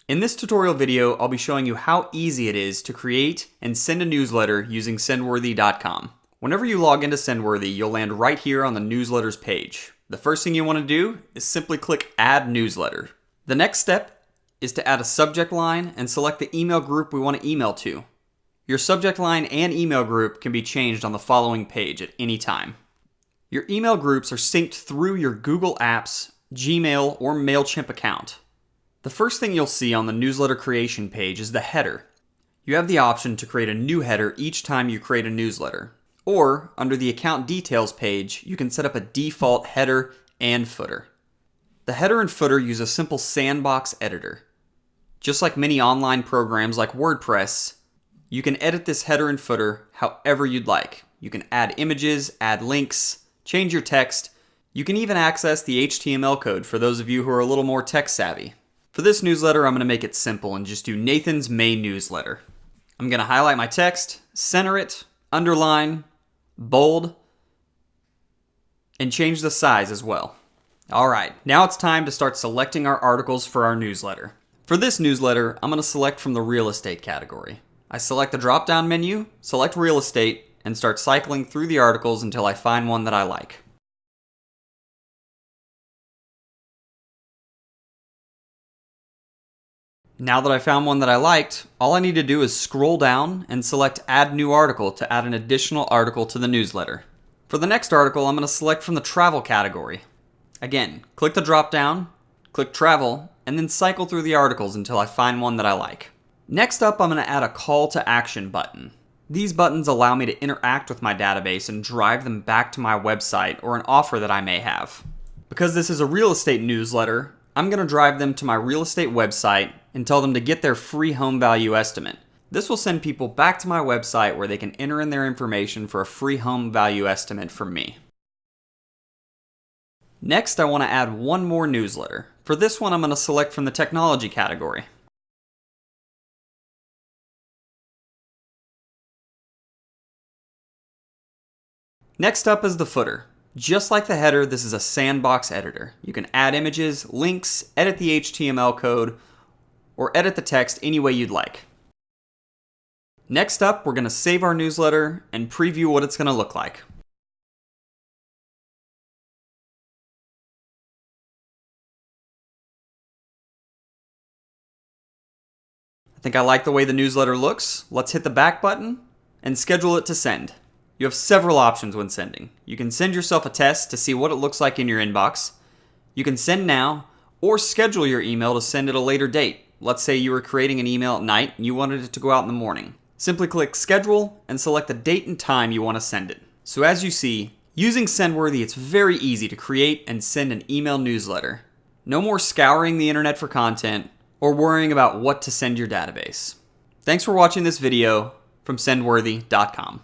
In this tutorial video, I'll be showing you how easy it is to create and send a newsletter using Sendworthy.com. Whenever you log into Sendworthy, you'll land right here on the newsletters page. The first thing you want to do is simply click Add Newsletter. The next step is to add a subject line and select the email group we want to email to. Your subject line and email group can be changed on the following page at any time. Your email groups are synced through your Google Apps, Gmail, or MailChimp account. The first thing you'll see on the newsletter creation page is the header. You have the option to create a new header each time you create a newsletter. Or, under the account details page, you can set up a default header and footer. The header and footer use a simple sandbox editor. Just like many online programs like WordPress, you can edit this header and footer however you'd like. You can add images, add links, change your text. You can even access the HTML code for those of you who are a little more tech savvy. For this newsletter, I'm going to make it simple and just do Nathan's main newsletter. I'm going to highlight my text, center it, underline, bold, and change the size as well. Alright, now it's time to start selecting our articles for our newsletter. For this newsletter, I'm going to select from the real estate category. I select the drop-down menu, select real estate, and start cycling through the articles until I find one that I like. Now that I found one that I liked, all I need to do is scroll down and select Add New Article to add an additional article to the newsletter. For the next article, I'm going to select from the travel category. Again, click the drop down, click Travel, and then cycle through the articles until I find one that I like. Next up, I'm going to add a call to action button. These buttons allow me to interact with my database and drive them back to my website or an offer that I may have. Because this is a real estate newsletter, I'm going to drive them to my real estate website and tell them to get their free home value estimate. This will send people back to my website where they can enter in their information for a free home value estimate from me. Next, I want to add one more newsletter. For this one, I'm going to select from the technology category. Next up is the footer. Just like the header, this is a sandbox editor. You can add images, links, edit the HTML code, or edit the text any way you'd like. Next up, we're going to save our newsletter and preview what it's going to look like. I think I like the way the newsletter looks. Let's hit the back button and schedule it to send. You have several options when sending. You can send yourself a test to see what it looks like in your inbox. You can send now, or schedule your email to send at a later date. Let's say you were creating an email at night and you wanted it to go out in the morning. Simply click Schedule and select the date and time you want to send it. So as you see, using Sendworthy, it's very easy to create and send an email newsletter. No more scouring the internet for content or worrying about what to send your database. Thanks for watching this video from Sendworthy.com.